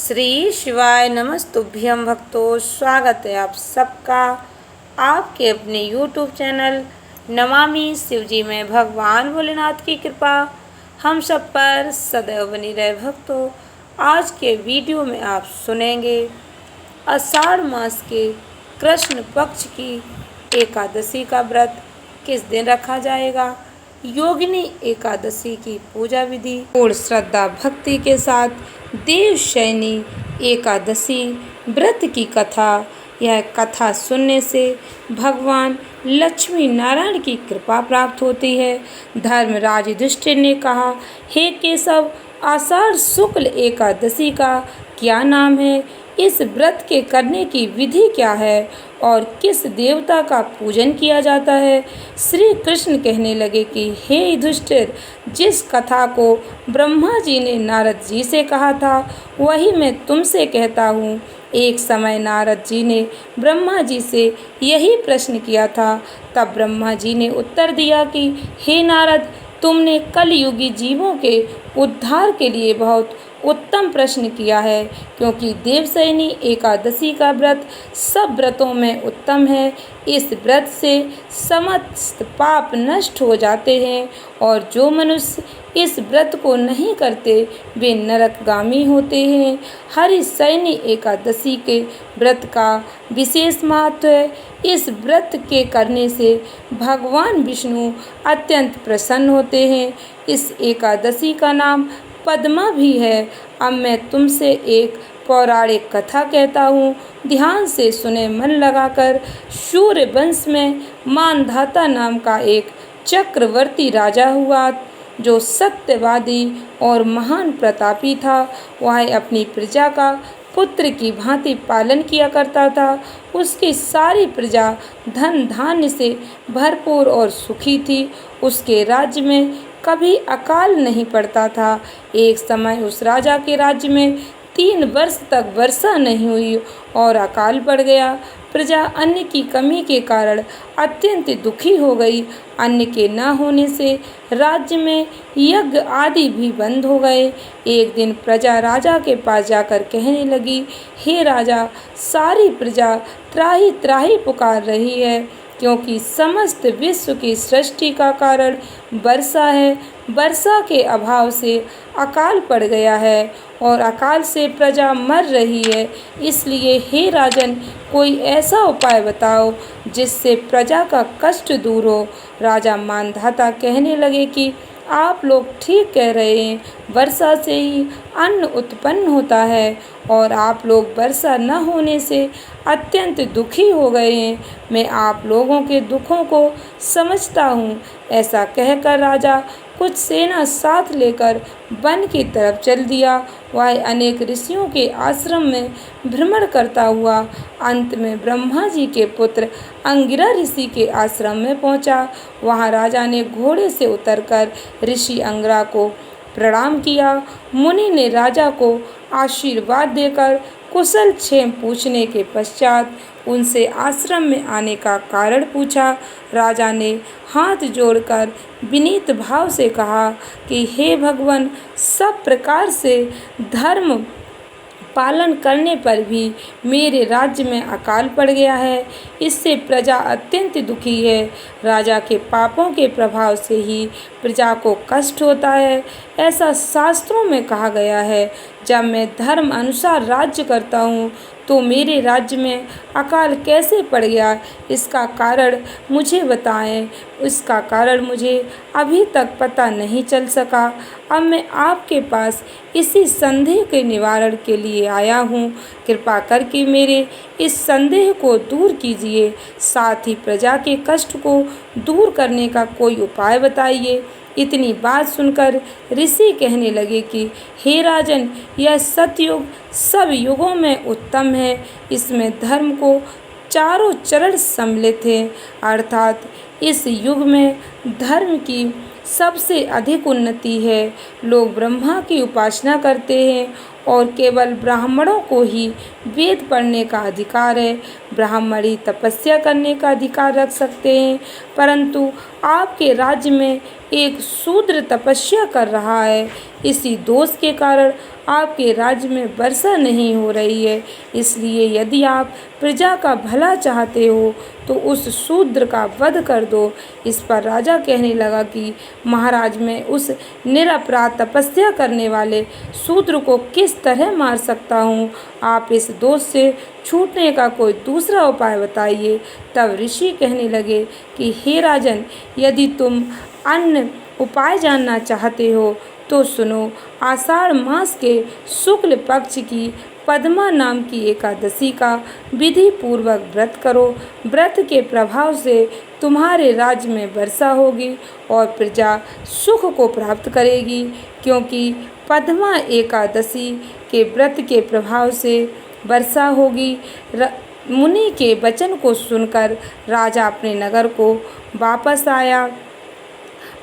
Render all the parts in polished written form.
श्री शिवाय नमस्तुभ्यं भक्तों, स्वागत है आप सबका आपके अपने YouTube चैनल नमामि शिवजी में। भगवान भोलेनाथ की कृपा हम सब पर सदैव बनी रहे। भक्तों, आज के वीडियो में आप सुनेंगे आषाढ़ मास के कृष्ण पक्ष की एकादशी का व्रत किस दिन रखा जाएगा, योगिनी एकादशी की पूजा विधि और श्रद्धा भक्ति के साथ देवशयनी एकादशी व्रत की कथा। यह कथा सुनने से भगवान लक्ष्मी नारायण की कृपा प्राप्त होती है। धर्मराज युधिष्ठिर ने कहा, हे केशव, आषाढ़ शुक्ल एकादशी का क्या नाम है? इस व्रत के करने की विधि क्या है और किस देवता का पूजन किया जाता है? श्री कृष्ण कहने लगे कि हे युधिष्ठिर, जिस कथा को ब्रह्मा जी ने नारद जी से कहा था वही मैं तुमसे कहता हूँ। एक समय नारद जी ने ब्रह्मा जी से यही प्रश्न किया था। तब ब्रह्मा जी ने उत्तर दिया कि हे नारद, तुमने कलयुगी जीवों के उद्धार के लिए बहुत उत्तम प्रश्न किया है, क्योंकि देवशयनी एकादशी का व्रत सब व्रतों में उत्तम है। इस व्रत से समस्त पाप नष्ट हो जाते हैं और जो मनुष्य इस व्रत को नहीं करते वे नरकगामी होते हैं। हरिशयनी एकादशी के व्रत का विशेष महत्व है। इस व्रत के करने से भगवान विष्णु अत्यंत प्रसन्न होते हैं। इस एकादशी का नाम पद्मा भी है। अब मैं तुमसे एक पौराणिक कथा कहता हूँ, ध्यान से सुने मन लगाकर। सूर्य वंश में मानधाता नाम का एक चक्रवर्ती राजा हुआ जो सत्यवादी और महान प्रतापी था। वह अपनी प्रजा का पुत्र की भांति पालन किया करता था। उसकी सारी प्रजा धन धान्य से भरपूर और सुखी थी। उसके राज्य में कभी अकाल नहीं पड़ता था। एक समय उस राजा के राज्य में 3 वर्ष तक वर्षा नहीं हुई और अकाल पड़ गया। प्रजा अन्न की कमी के कारण अत्यंत दुखी हो गई। अन्न के न होने से राज्य में यज्ञ आदि भी बंद हो गए। एक दिन प्रजा राजा के पास जाकर कहने लगी, हे राजा, सारी प्रजा त्राही त्राही पुकार रही है, क्योंकि समस्त विश्व की सृष्टि का कारण वर्षा है। वर्षा के अभाव से अकाल पड़ गया है और अकाल से प्रजा मर रही है। इसलिए हे राजन, कोई ऐसा उपाय बताओ जिससे प्रजा का कष्ट दूर हो। राजा मानधाता कहने लगे कि आप लोग ठीक कह रहे हैं, वर्षा से ही अन्न उत्पन्न होता है और आप लोग वर्षा न होने से अत्यंत दुखी हो गए हैं। मैं आप लोगों के दुखों को समझता हूँ। ऐसा कहकर राजा कुछ सेना साथ लेकर वन की तरफ चल दिया। वह अनेक ऋषियों के आश्रम में भ्रमण करता हुआ अंत में ब्रह्मा जी के पुत्र अंगिरा ऋषि के आश्रम में पहुंचा। वहां राजा ने घोड़े से उतरकर ऋषि अंगिरा को प्रणाम किया। मुनि ने राजा को आशीर्वाद देकर कुशल क्षेम पूछने के पश्चात उनसे आश्रम में आने का कारण पूछा। राजा ने हाथ जोड़कर विनीत भाव से कहा कि हे भगवान, सब प्रकार से धर्म पालन करने पर भी मेरे राज्य में अकाल पड़ गया है। इससे प्रजा अत्यंत दुखी है। राजा के पापों के प्रभाव से ही प्रजा को कष्ट होता है, ऐसा शास्त्रों में कहा गया है। जब मैं धर्म अनुसार राज्य करता हूँ तो मेरे राज्य में अकाल कैसे पड़ गया, इसका कारण मुझे बताएं। इसका कारण मुझे अभी तक पता नहीं चल सका। अब मैं आपके पास इसी संदेह के निवारण के लिए आया हूँ। कृपा करके मेरे इस संदेह को दूर कीजिए, साथ ही प्रजा के कष्ट को दूर करने का कोई उपाय बताइए। इतनी बात सुनकर ऋषि कहने लगे कि हे राजन, यह सतयुग सब युगों में उत्तम है। इसमें धर्म को चारों चरण सम्मिलित हैं, अर्थात इस युग में धर्म की सबसे अधिक उन्नति है। लोग ब्रह्मा की उपासना करते हैं और केवल ब्राह्मणों को ही वेद पढ़ने का अधिकार है। ब्राह्मण ही तपस्या करने का अधिकार रख सकते हैं, परंतु आपके राज्य में एक शूद्र तपस्या कर रहा है। इसी दोष के कारण आपके राज्य में वर्षा नहीं हो रही है। इसलिए यदि आप प्रजा का भला चाहते हो तो उस शूद्र का वध कर दो। इस पर राजा कहने लगा कि महाराज, मैं उस निरपराध तपस्या करने वाले शूद्र को किस तरह मार सकता हूँ? आप इस दोष से छूटने का कोई दूसरा उपाय बताइए। तब ऋषि कहने लगे कि हे राजन, यदि तुम अन्य उपाय जानना चाहते हो तो सुनो। आषाढ़ मास के शुक्ल पक्ष की पद्मा नाम की एकादशी का विधि पूर्वक व्रत करो। व्रत के प्रभाव से तुम्हारे राज्य में वर्षा होगी और प्रजा सुख को प्राप्त करेगी, क्योंकि पद्मा एकादशी के व्रत के प्रभाव से वर्षा होगी। मुनि के वचन को सुनकर राजा अपने नगर को वापस आया।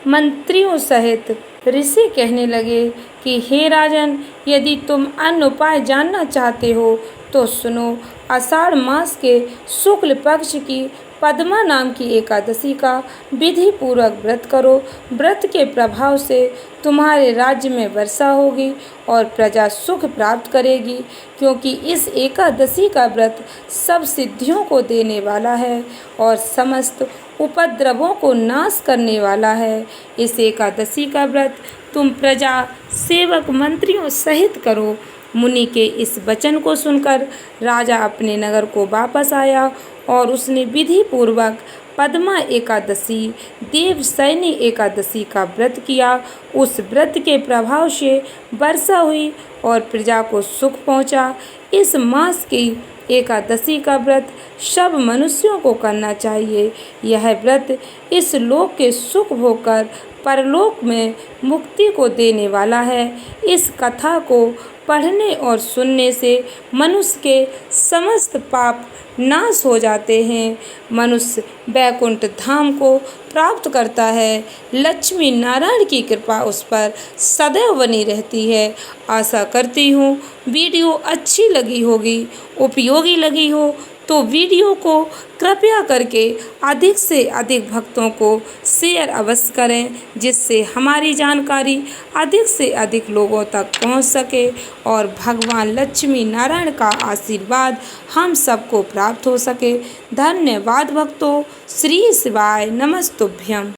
मंत्रियों सहित ऋषि कहने लगे कि हे राजन, यदि तुम अन्य उपाय जानना चाहते हो तो सुनो। आषाढ़ मास के शुक्ल पक्ष की पद्मा नाम की एकादशी का विधि पूर्वक व्रत करो। व्रत के प्रभाव से तुम्हारे राज्य में वर्षा होगी और प्रजा सुख प्राप्त करेगी, क्योंकि इस एकादशी का व्रत सब सिद्धियों को देने वाला है और समस्त उपद्रवों को नाश करने वाला है। इस एकादशी का व्रत तुम प्रजा, सेवक, मंत्रियों सहित करो। मुनि के इस वचन को सुनकर राजा अपने नगर को वापस आया और उसने विधि पूर्वक पद्मा एकादशी, देवशयनी एकादशी का व्रत किया। उस व्रत के प्रभाव से वर्षा हुई और प्रजा को सुख पहुंचा। इस मास की एकादशी का व्रत सब मनुष्यों को करना चाहिए। यह व्रत इस लोक के सुख भोग कर परलोक में मुक्ति को देने वाला है। इस कथा को पढ़ने और सुनने से मनुष्य के समस्त पाप नाश हो जाते हैं। मनुष्य वैकुंठ धाम को प्राप्त करता है। लक्ष्मी नारायण की कृपा उस पर सदैव बनी रहती है। आशा करती हूँ वीडियो अच्छी लगी होगी, उपयोगी लगी हो तो वीडियो को कृपया करके अधिक से अधिक भक्तों को शेयर अवश्य करें, जिससे हमारी जानकारी अधिक से अधिक लोगों तक पहुंच सके और भगवान लक्ष्मी नारायण का आशीर्वाद हम सबको प्राप्त हो सके। धन्यवाद भक्तों। श्री शिवाय नमस्तुभ्यम।